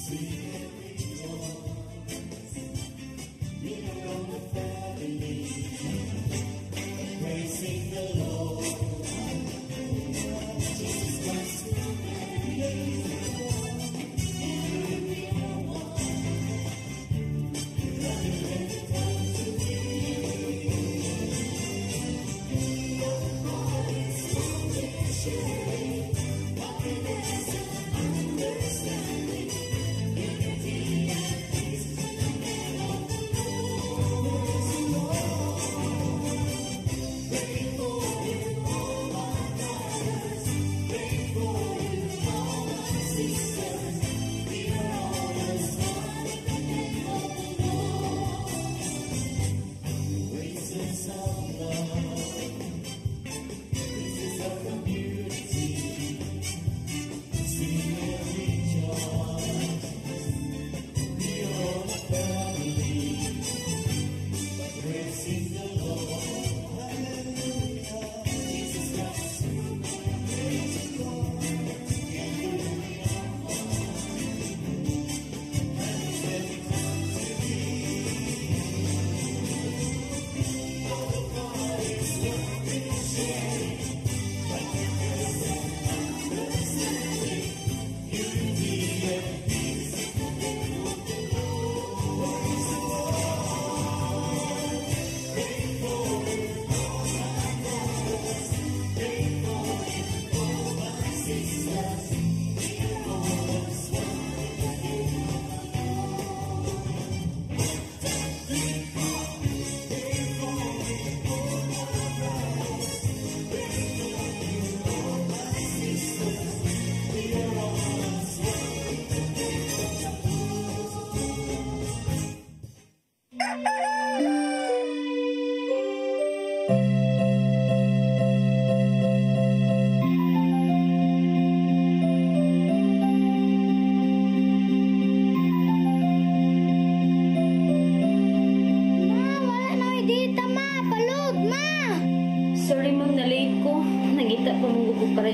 Speaker 2: See every door,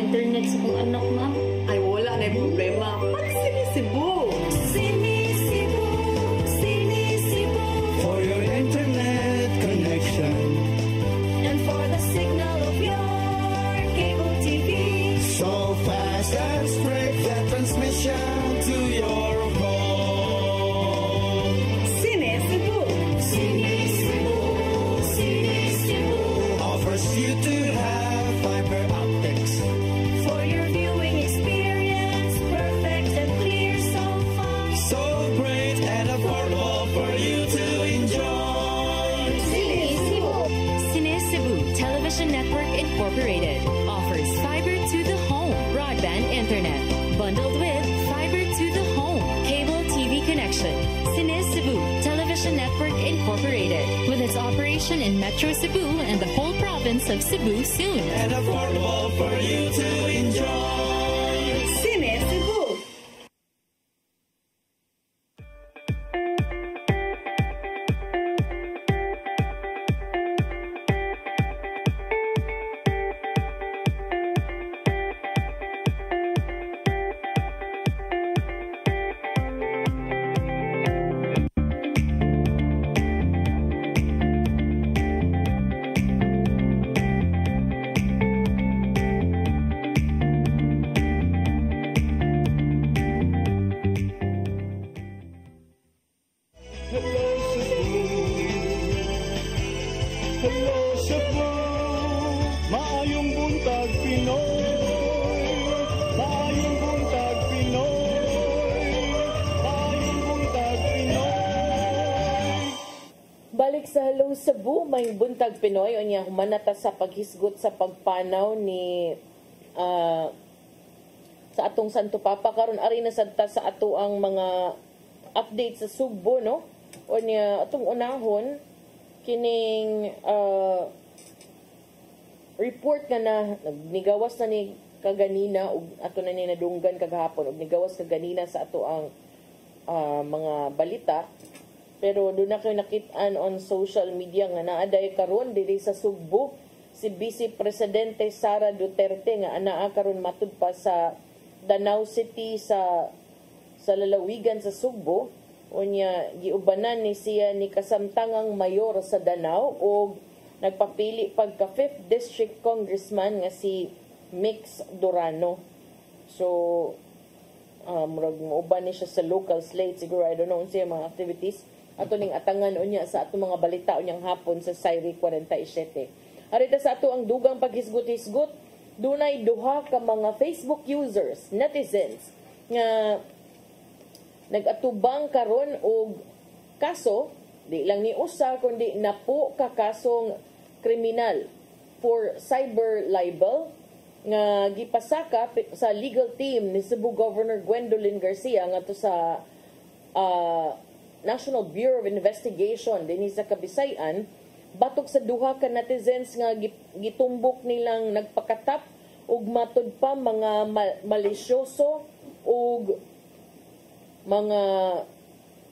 Speaker 1: internet sa kong anak, ma'am.
Speaker 22: Ay, wala na yung problema. Pag-Sini-Cebu.
Speaker 1: Sini-Cebu, Sini-Cebu.
Speaker 2: For your internet connection.
Speaker 1: And for the signal of your cable TV.
Speaker 2: So fast and straight that transmission to your phone.
Speaker 22: Sini-Cebu.
Speaker 1: Sini-Cebu, Sini-Cebu.
Speaker 2: Offers you to have fiber optics.
Speaker 1: For your viewing experience, perfect and clear so far.
Speaker 2: So great and affordable for you to enjoy.
Speaker 1: Sini-Cebu.
Speaker 23: Sini-Cebu Television Network Incorporated offers fiber to the home broadband internet bundled with fiber to the home cable TV connection. Sini-Cebu Television Network Incorporated with its operation in Metro Cebu and the whole province of Cebu soon.
Speaker 2: And affordable for you to enjoy.
Speaker 22: Sini-Cebu.
Speaker 2: Hello Cebu. Hello Cebu. Maayong buntag Pinoy. Maayong buntag Pinoy. Maayong buntag Pinoy.
Speaker 3: Balik sa Hello Cebu, may buntag Pinoy. O niya, humanata sa paghisgot sa pagpanaw ni sa atong Santo Papa. Karon ari na sadta sa ato ang mga update sa Sugbo, no? O niya, atong unahon, kining report na nigawas na ni kaganina, o ato na ni nadunggan kagahapon, o nigawas kaganina sa ato ang mga balita. Pero doon na kayo nakitaan on social media nga naaday karon diri sa Sugbo si Vice Presidente Sara Duterte nga anaa karon matud pa sa Danau City sa lalawigan sa Sugbo. Unya giubanan ni siya ni kasamtangang mayor sa Danau o nagpapili pagka 5th District Congressman nga si Mix Durano. So murag mauban ni siya sa local slate siguro, I don't know siya mga activities ato ning atangan unya sa ato mga balita unyang hapon sa Sairi 47. Arita sa ato ang dugang paghisgot-hisgot, dunay duha ka mga Facebook users, netizens nga nagatubang karon og kaso, di lang ni usa kundi napo ka kasong kriminal for cyber libel nga gipasaka sa legal team ni Cebu Governor Gwendolyn Garcia ngadto sa National Bureau of Investigation dinhi sa Kabisayan batok sa duha ka netizens nga gitumbok nilang nagpakatap og matud pa mga malisyoso og mga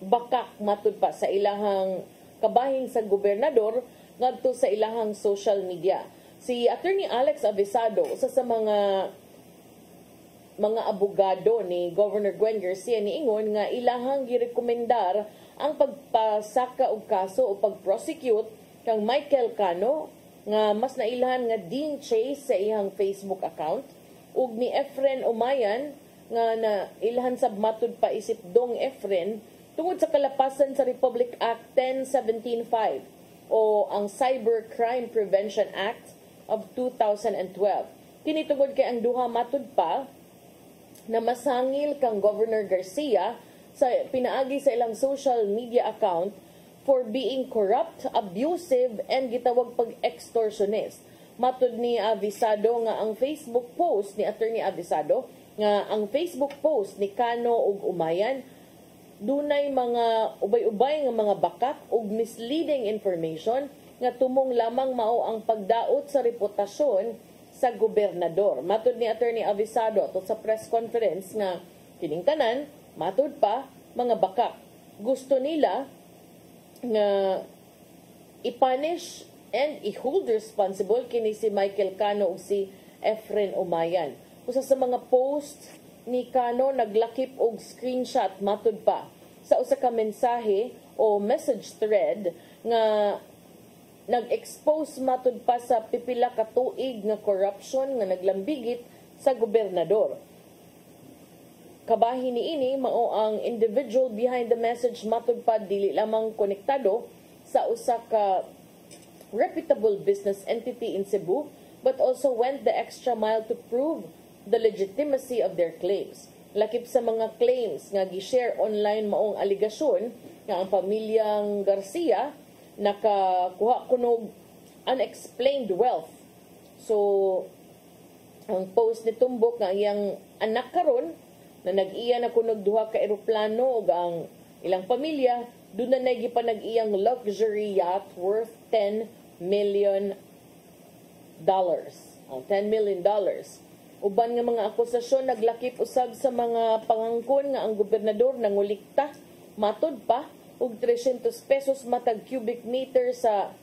Speaker 3: bakak matud pa sa ilahang kabahin sa gobernador ngadto sa ilahang social media. Si Attorney Alex Avisado, usa sa mga abogado ni Governor Gwen Garcia niingon nga ilahang girekomendar ang pagpasaka og kaso o pag-prosecute kang Michael Cano nga mas nailhan nga Dean Chase sa iyang Facebook account ug ni Efren Umayan nga na ilhan sab matud pa isip Dong Efren tungod sa kalapasan sa Republic Act 10175 o ang Cyber Crime Prevention Act of 2012. Kini tungod kay ang duha matud pa na masangil kang Governor Garcia sa pinaagi sa ilang social media account for being corrupt, abusive, and gitawag pag-extortionist. Matud ni Avisado nga ang Facebook post ni Attorney Avisado nga ang Facebook post ni Cano ug Umayan dunay mga ubay-ubay nga mga bakak ug misleading information nga tumong lamang mao ang pagdaot sa reputasyon sa gobernador. Matud ni Attorney Avisado to sa press conference nga kining tanan matud pa mga bakak. Gusto nila nga ipunish and i-hold responsible kini si Michael Cano ug si Efren Umayan. Usa sa mga post ni Kano naglakip og screenshot matud pa sa usa ka mensahe o message thread nga nag-expose matud pa sa pipila ka tuig nga corruption nga naglambigit sa gobernador. Kabahin niini mao ang individual behind the message matud pa dili lamang konektado sa usa ka reputable business entity in Cebu but also went the extra mile to prove the legitimacy of their claims. Lakip sa mga claims nga gi-share online maong aligasyon nga ang pamilyang Garcia nakakuha kunog unexplained wealth. So, ang post ni Tumbok nga iyang anak karon na nag-iya na kunog duha ka eroplano ug ang ilang pamilya doon na gipanag-iyang luxury yacht worth $10 million. $10 million. Uban nga mga akusasyon naglakip usab sa mga pangangkon nga ang gobernador nangulikta matud pa og 300 pesos matag cubic meter sa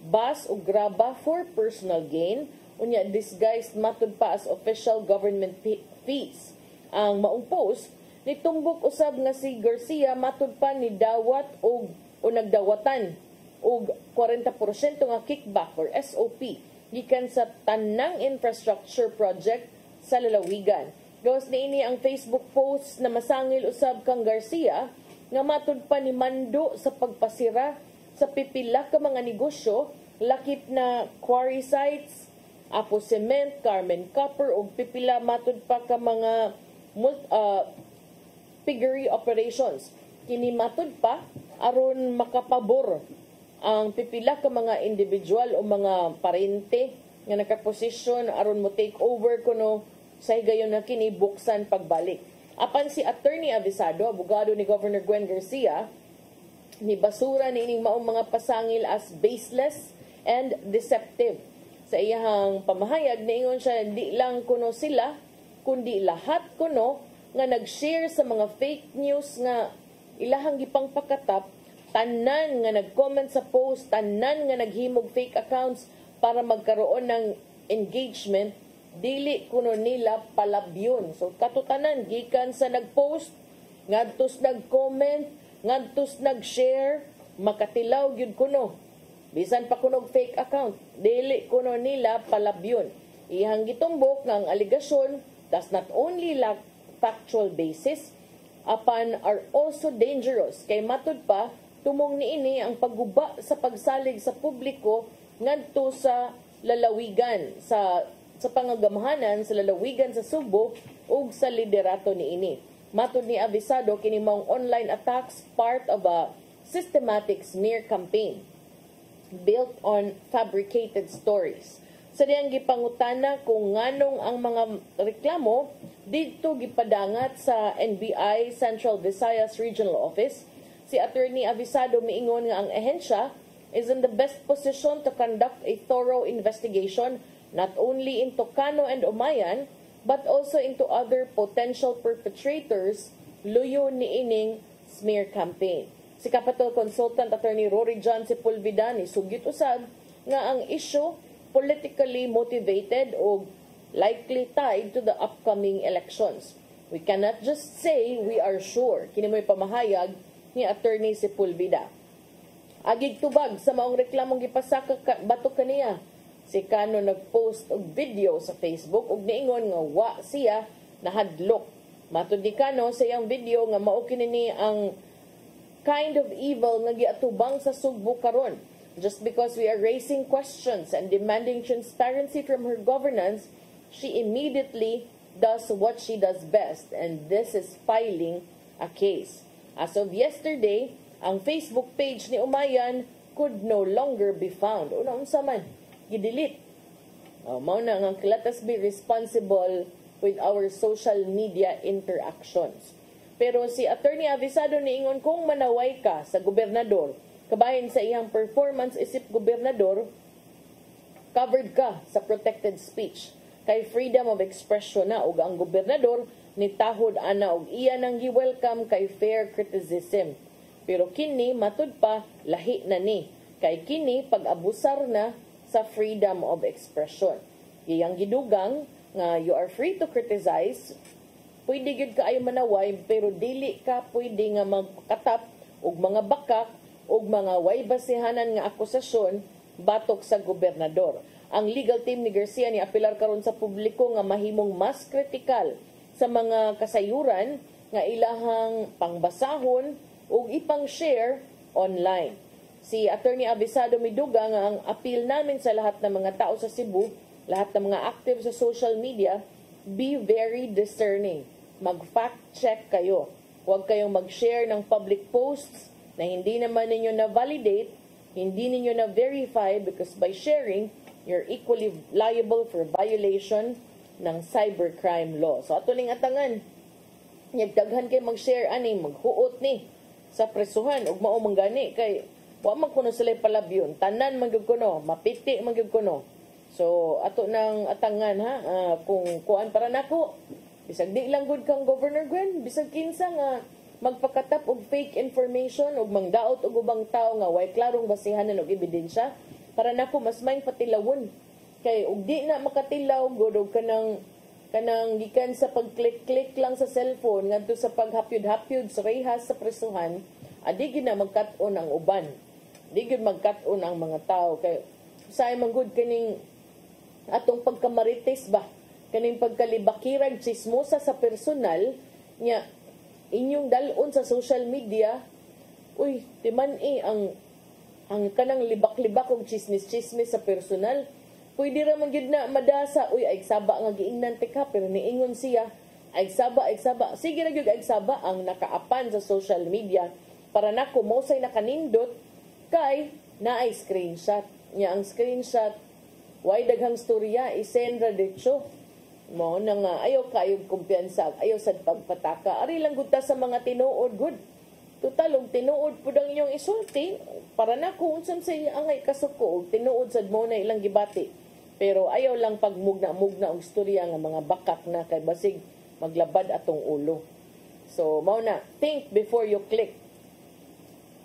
Speaker 3: bus o graba for personal gain, unya disguised matud pa as official government fees. Ang maong post nitumbok usab nga si Garcia matud pa ni dawat o nagdawatan og 40% nga kickback or SOP gikan sa tanang infrastructure project sa lalawigan. Gawas niini ang Facebook post na masangil usab kang Garcia nga matud pa ni mando sa pagpasira sa pipila ka mga negosyo lakip na quarry sites, Apo Cement, Carmen Copper ug pipila matud pa ka mga piggery operations. Kini matud pa aron makapabor ang pipila ka mga individual o mga parente nga nakaposisyon aron mo take over kuno sa higayon na kini buksan pagbalik. Apan si Attorney Avisado, abogado ni Governor Gwen Garcia, ni basura niining maong mga pasangil as baseless and deceptive. Sa iyang pamahayag, niingon siya di lang kuno sila, kundi lahat kuno nga nag-share sa mga fake news nga ilahang gipang pakatap, tanan nga nag-comment sa post, tanan nga naghimog fake accounts para magkaroon ng engagement, dili kuno nila palabyon. So katutanan gikan sa nag-post, ngadtos nag-comment, ngadtos nag-share, makatilaw gyud kuno. Bisan pa kunog fake account, dili kuno nila palabyon. Ihang gitumbok nga ang aligasyon does not only lack factual basis, apan are also dangerous. Kay matud pa, tumong niini ang pagguba sa pagsalig sa publiko ngadto sa lalawigan, sa pangagamahanan sa lalawigan sa Subo ug sa liderato niini. Matud ni Avisado, kini maong online attacks part of a systematic smear campaign built on fabricated stories. Sa diyang gipangutana kung nganong ang mga reklamo dito gipadangat sa NBI Central Visayas Regional Office, si Attorney Avisado miingon nga ang ehensya is in the best position to conduct a thorough investigation not only into Kano and Umayan, but also into other potential perpetrators luyo niining smear campaign. Si Capitol Consultant Attorney Rory John Sepulveda ni sugit usab nga ang issue politically motivated o likely tied to the upcoming elections. We cannot just say we are sure. Kini mo'y pamahayag ni Attorney Sepulveda. Agig tubag sa maong reklamong gipasaka batok kaniya. Si Kano nag-post og video sa Facebook ug niingon nga wa siya nahadlok. Matud ni Kano sa iyang video nga mao kini ang kind of evil nga giatubang sa Sugbo karon. Just because we are raising questions and demanding transparency from her governance, she immediately does what she does best, and this is filing a case. As of yesterday, ang Facebook page ni Umayan could no longer be found. Unsa man, gidelete. Mao na ang let us be responsible with our social media interactions. Pero si Attorney Avisado niingon kung manaway ka sa gobernador, kabahin sa iyang performance isip gobernador, covered ka sa protected speech. Kay freedom of expression na ug ang gobernador nitahod ana og iya nang gi-welcome kay fair criticism. Pero kini matud pa lahi na ni. Kay kini pag-abusar na sa freedom of expression. Iyang gidugang nga you are free to criticize, pwede gyud kaayo manaway, pero dili ka pwede nga magkatap og mga bakak og mga way basihanan nga akusasyon batok sa gobernador. Ang legal team ni Garcia ni apilar karon sa publiko nga mahimong mas kritikal sa mga kasayuran nga ilahang pangbasahon ug ipang-share online. Si Attorney Abisado miduga nga ang appeal namin sa lahat ng mga tao sa Cebu, lahat ng mga active sa social media, be very discerning. Mag-fact check kayo. Huwag kayong mag-share ng public posts na hindi naman ninyo na-validate, hindi ninyo na-verify, because by sharing, you're equally liable for violation ng cybercrime law. So ato ning atangan, daghan kay mag-share ani, maghuot ni sa presuhan ug mao manggani kay wa man kuno sila palabyon, tanan man gyud kuno, mapiti man gyud kuno. So ato nang atangan ha, kung kuan para nako, bisag di lang gud kang Governor Gwen, bisag kinsa nga magpakatap og fake information ug mangdaot og ubang tao nga way klarong basihanan og ebidensya, para nako mas may patilawon. Kay ug di na makatilaw gud og kanang gikan sa pag-click-click lang sa cellphone ngadto sa paghapyod-hapyod sa rehas sa presuhan, adi gyud na magkat-on ang uban. Di gyud magkat-on ang mga tao kay say man gud kining atong pagkamarites ba, kaning pagkalibakirag chismosa sa personal nya inyong dalon sa social media. Uy, timan-i ang kanang libak-libak og chismis-chismis sa personal. Pwede ra man gyud na madasa, uy, aigsaba nga giingnan ka, pero niingon siya, aigsaba. Sige ra gyud aigsaba ang nakaapan sa social media para nako mo say nakanindot kay naay screenshot. Nya ang screenshot way daghang storya isend ra diretso. Mo na nga ayaw kayog kumpiyansa, ayaw sad pagpataka. Ari lang gud ta sa mga tinuod gud. Total og tinuod pud ang inyong isulti para na kung unsam sa inyo angay kasuko og tinuod sad mo na ilang gibati. Pero ayaw lang pagmugna-mugna og istorya nga mga bakak na kay basig maglabad atong ulo. So mao na, think before you click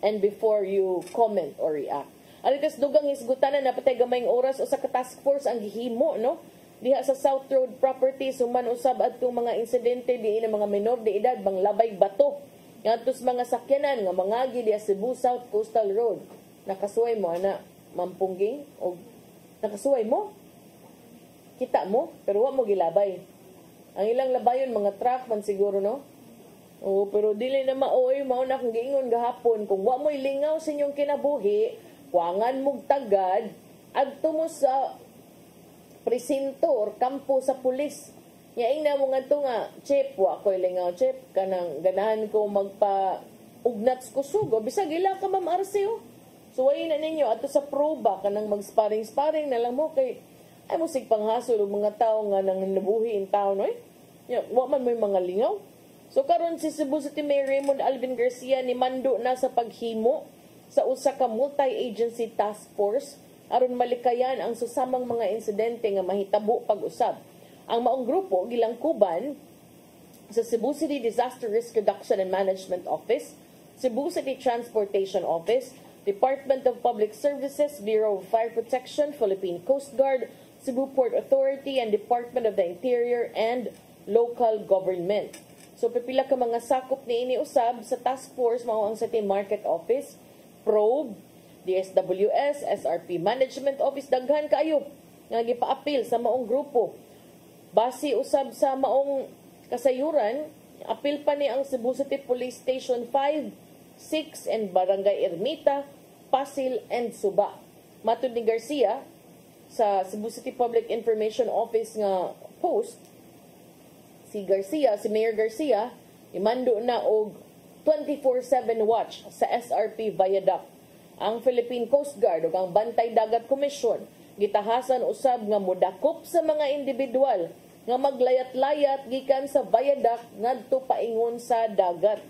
Speaker 3: and before you comment or react. Aritas dugang hisgutanan na patay gamayng oras o sa task force ang gihimo, no? Diha sa South Road Properties, human usab adtong mga insidente di na mga minor de edad bang labay bato ngadtos mga sakyanan nga mangagi diha Cebu South Coastal Road. Nakasuway mo ana, Mampungging, o nakasuway mo? Kita mo, pero wa mo gilabay. Ang ilang labayon mga truck man siguro, no? Oo, pero dili na maoy mao na kung giingon gahapon kung wa mo ilingaw sa inyong kinabuhi, kuangan mog tagad adto mo sa presinto or kampo sa pulis. Yaing na mo ngadto nga, chip, wa ko ilingaw chip, kanang ganahan ko magpa ugnats ko sugo, bisag ila ka Ma'am Arceo. So way na ninyo ato sa proba kanang mag-sparring na lang mo kay ay musig panghasol og mga tao nga nang nabuhi in town, oy. Wa man may mga lingaw. So karon si Cebu City Mayor Raymond Alvin Garcia ni mando na sa paghimo sa usa ka multi-agency task force aron malikayan ang susamang mga insidente nga mahitabo pag-usab. Ang maong grupo gilangkuban sa Cebu City Disaster Risk Reduction and Management Office, Cebu City Transportation Office, Department of Public Services, Bureau of Fire Protection, Philippine Coast Guard, Cebu Port Authority, and Department of the Interior and Local Government. So pipila ka mga sakop ni ini usab sa task force mao ang City Market Office, Probe, DSWS, SRP Management Office, daghan kaayo nga gipaapil sa maong grupo. Base usab sa maong kasayuran, apil pa ni ang Cebu City Police Station 5, 6 and Barangay Ermita, Pasil and Suba. Matud ni Garcia sa Cebu City Public Information Office nga post, si Mayor Garcia, imando na og 24/7 watch sa SRP Viaduct. Ang Philippine Coast Guard ug ang Bantay Dagat Commission gitahasan usab nga modakop sa mga individual nga maglayat-layat gikan sa viaduct ngadto paingon sa dagat.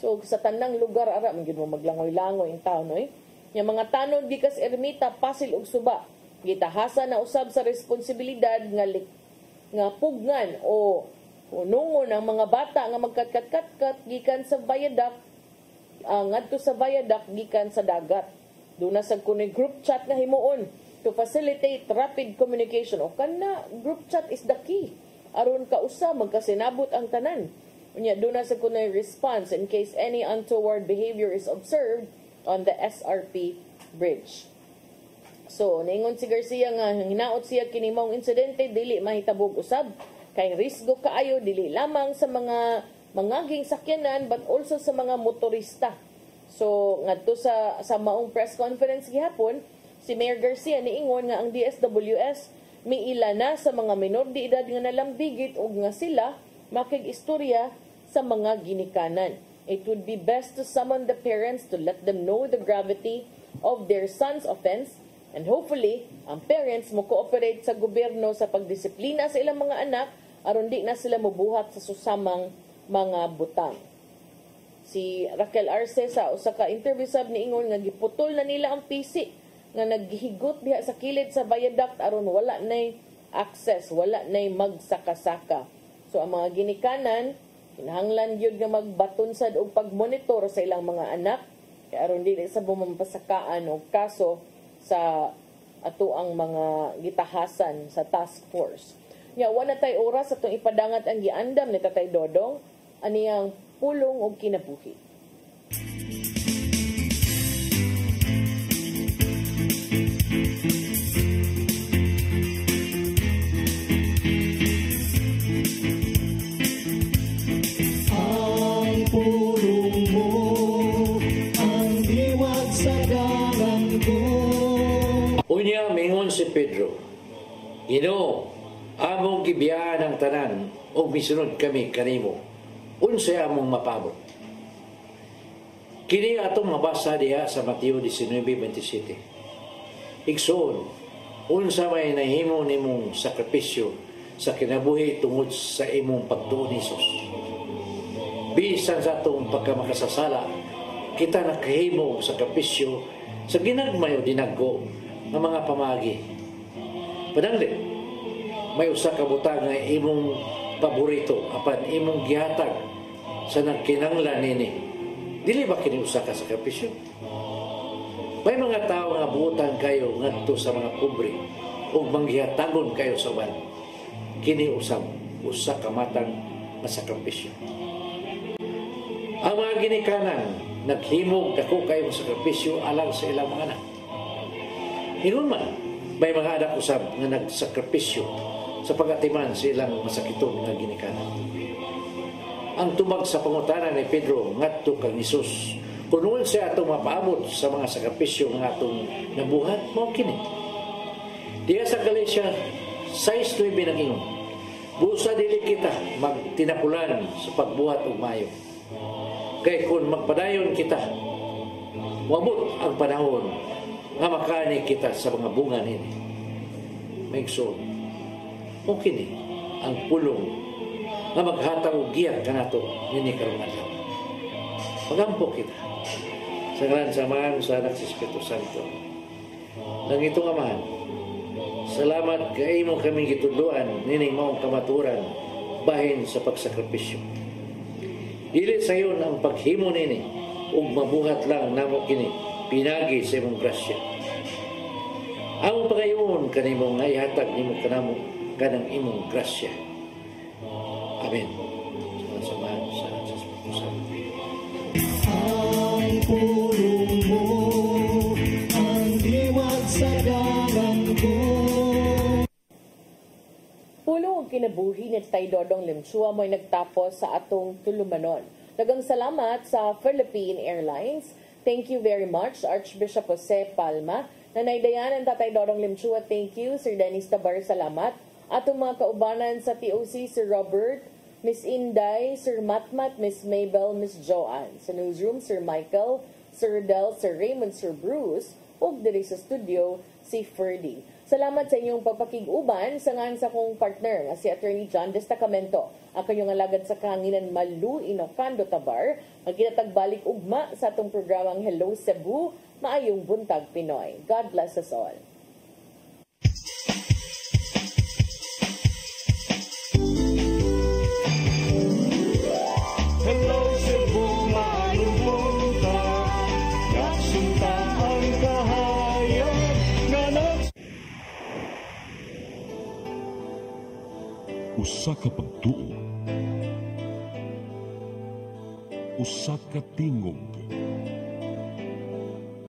Speaker 3: So sa tanang lugar ara man gyud mo maglangoy-langoy in town, oy. Yang mga tanod gikas Ermita, Pasil ug Suba gitahasan na usab sa responsibilidad nga pugnan o nungon ang mga bata nga magkatkat-katkat gikan sa viaduct ngadto sa viaduct gikan sa dagat. Doon na sa kunoy group chat nga himuon to facilitate rapid communication. O kana, group chat is the key. Aron kausa, magkasinabot ang tanan. Unya, doon na sa kunay response in case any untoward behavior is observed on the SRP bridge. So, naingon si Garcia nga, hinaot siya kinimong insidente, dili mahitabog usab. Kay risgo kaayo, dili lamang sa mga mangaging sakyanan, but also sa mga motorista. So, ngadto sa maong press conference gihapon, si Mayor Garcia niingon nga ang DSWS miila na sa mga minor de edad nga nalambigit ug nga sila makig-istorya sa mga ginikanan. It would be best to summon the parents to let them know the gravity of their son's offense, and hopefully, ang parents mo cooperate sa gobyerno sa pagdisiplina sa ilang mga anak aron di na sila mubuhat sa susamang mga butang. Si Raquel Arce sa usa ka interview sab niingon nga giputol na nila ang PC nga naghigot diha sa kilid sa viaduct aron wala nay access, wala nay magsaka-saka. So ang mga ginikanan kinahanglan gyud nga magbatunsad og pagmonitor sa ilang mga anak kay aron dili sa bumampasakaan og kaso sa atoang mga gitahasan sa task force. Nya wala tay oras atong ipadangat ang giandam ni Tatay Dodong aniyang pulong og kinabuhi.
Speaker 4: Unya mingon si Pedro, Ginoo, among gibiyahan ang tanan o misunod kami kanimo. Unsay among mapabot. Kini atong mabasa diha sa Mateo 19:27. Igsoon, unsa may nahimo nimong sakripisyo sa kinabuhi tungod sa imong pagtuon ni Hesus. Bisan sa atong pagkamakasasala, kita nakahimo sa sakripisyo sa ginagmay o dinaggo ng mga pamagi. Padanglit, may usa ka butang nga imong paborito apan imong gihatag sa nagkinanglan nini. Dili ba kini usa ka sakripisyo? May mga tao nga buutan kayo ngadto sa mga pobre ug manggihatagon kayo sa uban. Kini usa ka matang nga sakripisyo. Ang mga ginikanan naghimog dako kayo sa sakripisyo alang sa ilang mga anak. Ingon man, may mga anak usab nga nagsakripisyo sa pagatiman sa ilang masakitong nga ginikanan. Ang tubag sa pangutana ni Pedro ngadto kang Hesus, kung siya atong mapaabot sa mga sakripisyo nga atong nabuhat, mao kini. Diya sa Galatia 6:9 nag-ingon, busa dili kita magtinapulan sa pagbuhat og maayo. Kay kung magpadayon kita, wabot ang panahon nga makani kita sa mga bunga nini. Maigsoon, o kini ang pulong nga maghatag og giyan kanato nini karong adlaw. Pagampo kita sa ngalan sa Ama sa Anak sa Espiritu Santo. Nang itong Amahan, salamat kay imo kaming gitudloan nining maong kamaturan bahin sa pagsakripisyo. Dili sayon ang paghimo nini ug mabuhat lang namo kini pinagi sa imong grasya. Ang pagayon kanimo nga ihatag nimo kanamo kanang imong grasya. Amen. Sa Ama sa Anak sa Espiritu Santo.
Speaker 2: Ang pulong mo, ang liwag sa dalan ko.
Speaker 3: Pulong og kinabuhi ni Tay Dodong Limchua mo'y nagtapos sa atong tulumanon. Daghang salamat sa Philippine Airlines. Thank you very much, Archbishop Jose Palma. Nanay Dayanan, Tatay Dodong Limchua, thank you. Sir Dennis Tabar, salamat. Atong mga kaubanan sa TOC, Sir Robert, Miss Inday, Sir Matmat, Miss Mabel, Miss Joanne. Sa newsroom, Sir Michael, Sir Del, Sir Raymond, Sir Bruce, ug diri sa studio, si Ferdy. Salamat sa inyong pagpakig-uban sa ngan sa kong partner nga si Attorney John Destacamento. Ako yung alagad sa kahanginan Malu Inocando Tabar. Magkinatagbalik ugma sa atong programang Hello Cebu, maayong buntag Pinoy. God bless us all.
Speaker 2: Hello Cebu, maayong buntag. Nagsunta ang kahayag na
Speaker 6: usa ka pagtuo, usa ka tingog,